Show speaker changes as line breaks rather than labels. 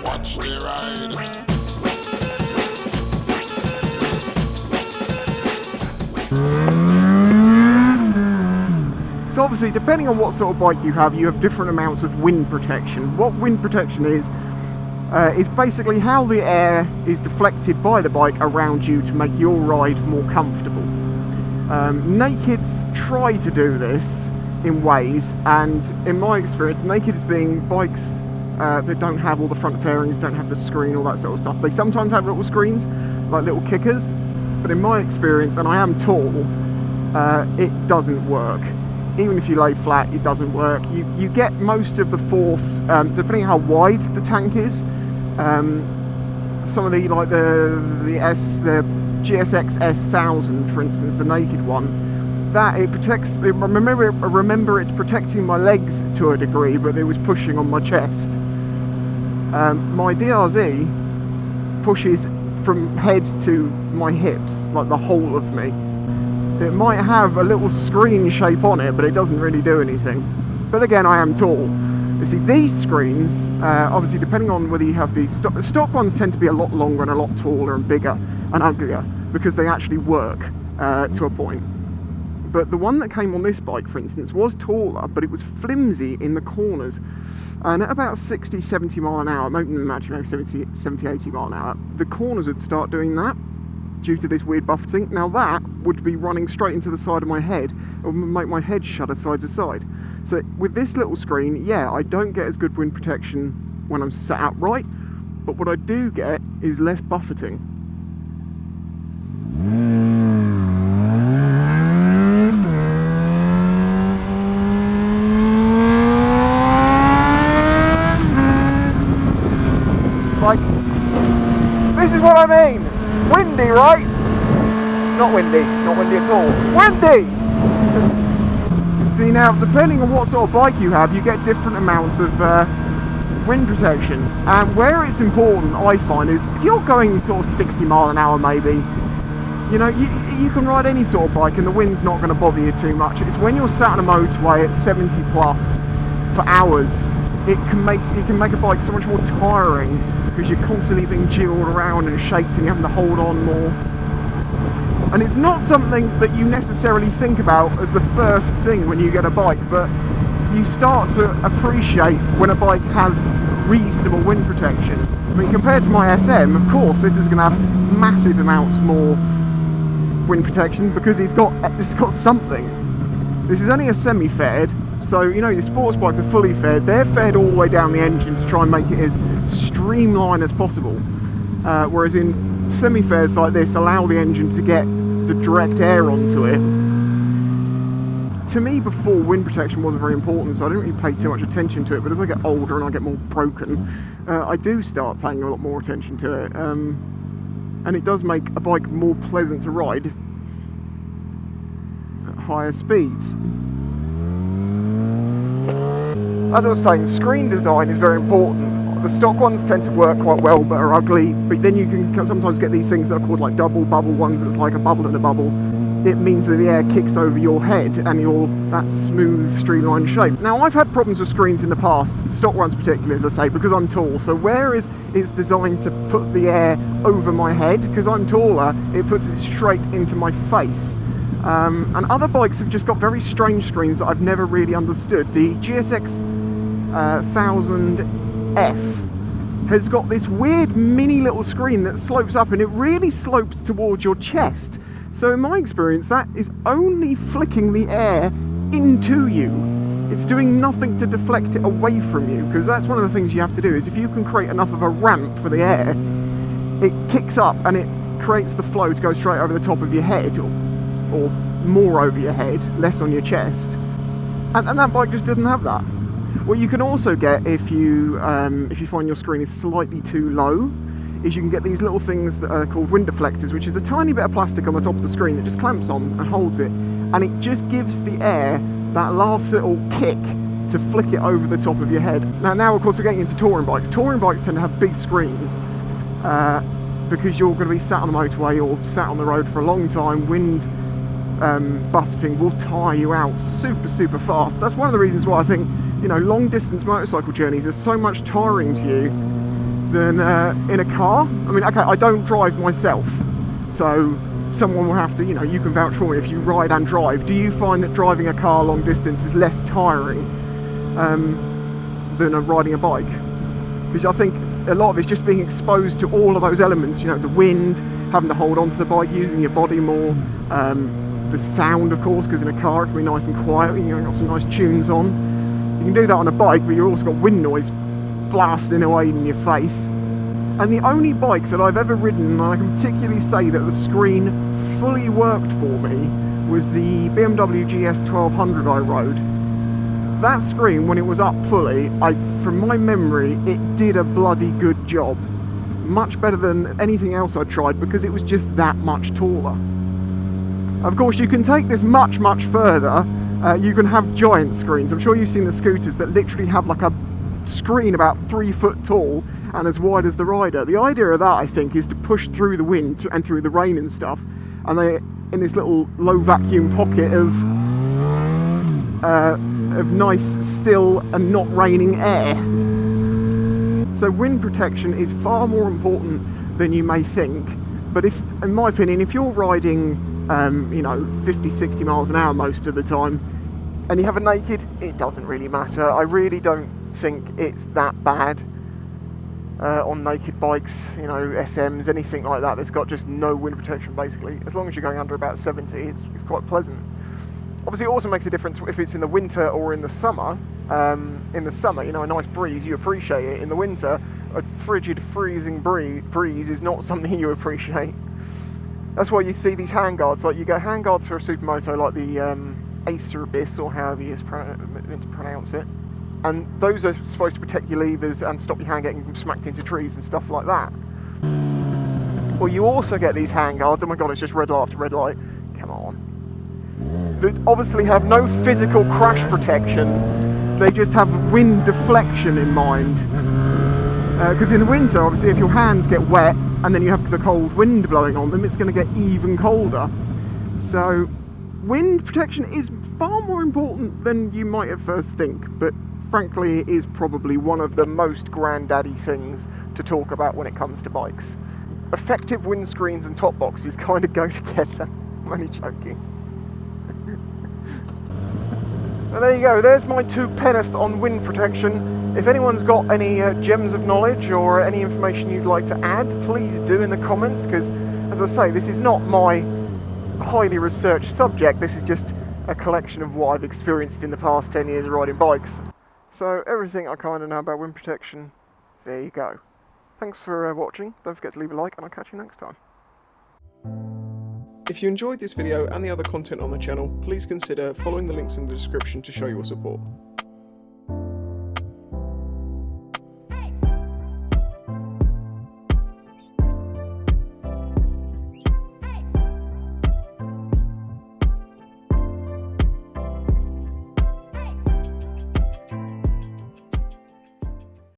Watch the ride.
So obviously, depending on what sort of bike you have different amounts of wind protection. What wind protection is basically how the air is deflected by the bike around you to make your ride more comfortable. Nakeds try to do this in ways, and in my experience, nakeds being bikes that don't have all the front fairings, don't have the screen, all that sort of stuff. They sometimes have little screens, like little kickers, but in my experience, and I am tall, it doesn't work. Even if you lay flat, it doesn't work. You get most of the force, depending on how wide the tank is. Some of the, like the GSX S1000, for instance, the naked one, that it protects. Remember, it's protecting my legs to a degree, but it was pushing on my chest. My DRZ pushes from head to my hips, like the whole of me. It might have a little screen shape on it, but it doesn't really do anything. But again, I am tall. You see, these screens, obviously depending on whether you have these stock ones, tend to be a lot longer and a lot taller and bigger and uglier because they actually work to a point. But the one that came on this bike, for instance, was taller, but it was flimsy in the corners. And at about 60, 70 mile an hour, maybe 70, 80 mile an hour, the corners would start doing that due to this weird buffeting. Now that would be running straight into the side of my head and would make my head shudder side to side. So with this little screen, yeah, I don't get as good wind protection when I'm sat upright, but what I do get is less buffeting. Like, this is what I mean. Windy, right? Not windy at all. Windy! See, now, depending on what sort of bike you have, you get different amounts of wind protection. And where it's important, I find, is if you're going sort of 60 mile an hour maybe, you know, you can ride any sort of bike and the wind's not going to bother you too much. It's when you're sat on a motorway at 70 plus for hours, it can make a bike so much more tiring, because you're constantly being jiggled around and shaped and you're having to hold on more. And it's not something that you necessarily think about as the first thing when you get a bike, but you start to appreciate when a bike has reasonable wind protection. I mean, compared to my SM, of course, this is going to have massive amounts more wind protection because it's got something. This is only a semi-faired, so you know your sports bikes are fully faired. They're faired all the way down the engine to try and make it as streamlined as possible, whereas in semi-fairs like this allow the engine to get the direct air onto it. To me, before, wind protection wasn't very important, so I didn't really pay too much attention to it, but as I get older and I get more broken, I do start paying a lot more attention to it, and it does make a bike more pleasant to ride at higher speeds. As I was saying, screen design is very important. The stock ones tend to work quite well but are ugly, but then you can sometimes get these things that are called like double bubble ones. It's like a bubble in a bubble. It means that the air kicks over your head and you're that smooth streamlined shape. Now, I've had problems with screens in the past, stock ones particularly, as I say, because I'm tall. So whereas it's designed to put the air over my head, because I'm taller, it puts it straight into my face. And other bikes have just got very strange screens that I've never really understood. The GSX 1000F has got this weird mini little screen that slopes up, and it really slopes towards your chest. So in my experience, that is only flicking the air into you. It's doing nothing to deflect it away from you, because that's one of the things you have to do, is if you can create enough of a ramp for the air, it kicks up and it creates the flow to go straight over the top of your head, or more over your head, less on your chest. And that bike just doesn't have that. What you can also get if you find your screen is slightly too low, is you can get these little things that are called wind deflectors, which is a tiny bit of plastic on the top of the screen that just clamps on and holds it, and it just gives the air that last little kick to flick it over the top of your head. Now of course we're getting into touring bikes. Touring bikes tend to have big screens because you're going to be sat on the motorway or sat on the road for a long time. Wind buffeting will tire you out super fast. That's one of the reasons why I think, you know, long distance motorcycle journeys are so much tiring to you, than in a car. I mean, okay, I don't drive myself, so someone will have to, you can vouch for me if you ride and drive. Do you find that driving a car long distance is less tiring than riding a bike? Because I think a lot of it's just being exposed to all of those elements, the wind, having to hold on to the bike, using your body more, the sound, of course, because in a car it can be nice and quiet, you've got some nice tunes on. You can do that on a bike, but you've also got wind noise blasting away in your face. And the only bike that I've ever ridden, and I can particularly say that the screen fully worked for me, was the BMW GS 1200 I rode. That screen, when it was up fully, from my memory, it did a bloody good job. Much better than anything else I tried, because it was just that much taller. Of course, you can take this much, much further. You can have giant screens. I'm sure you've seen the scooters that literally have like a screen about 3 foot tall and as wide as the rider. The idea of that, I think, is to push through the wind and through the rain and stuff, and they in this little low vacuum pocket of nice, still and not raining air. So wind protection is far more important than you may think. But if, in my opinion, if you're riding 50, 60 miles an hour most of the time, and you have a naked, it doesn't really matter. I really don't think it's that bad on naked bikes, SMs, anything like that that's got just no wind protection basically. As long as you're going under about 70, it's quite pleasant. Obviously it also makes a difference if it's in the winter or in the summer. In the summer, a nice breeze, you appreciate it. In the winter, a frigid, freezing breeze is not something you appreciate. That's why you see these handguards, like you get handguards for a supermoto like the Acer Abyss, or however you're meant to pronounce it. And those are supposed to protect your levers and stop your hand getting smacked into trees and stuff like that. Well, you also get these handguards, oh my god, it's just red light after red light, come on, that obviously have no physical crash protection, they just have wind deflection in mind. Because in the winter, obviously, if your hands get wet and then you have the cold wind blowing on them, it's going to get even colder. So wind protection is far more important than you might at first think, but frankly it is probably one of the most granddaddy things to talk about when it comes to bikes. Effective windscreens and top boxes kind of go together. I'm only joking. Well, there you go, there's my 2 penneth on wind protection. If anyone's got any gems of knowledge or any information you'd like to add, please do in the comments, because as I say, this is not my highly researched subject, this is just a collection of what I've experienced in the past 10 years of riding bikes. So everything I kind of know about wind protection, there you go. Thanks for watching, don't forget to leave a like and I'll catch you next time. If you enjoyed this video and the other content on the channel, please consider following the links in the description to show your support.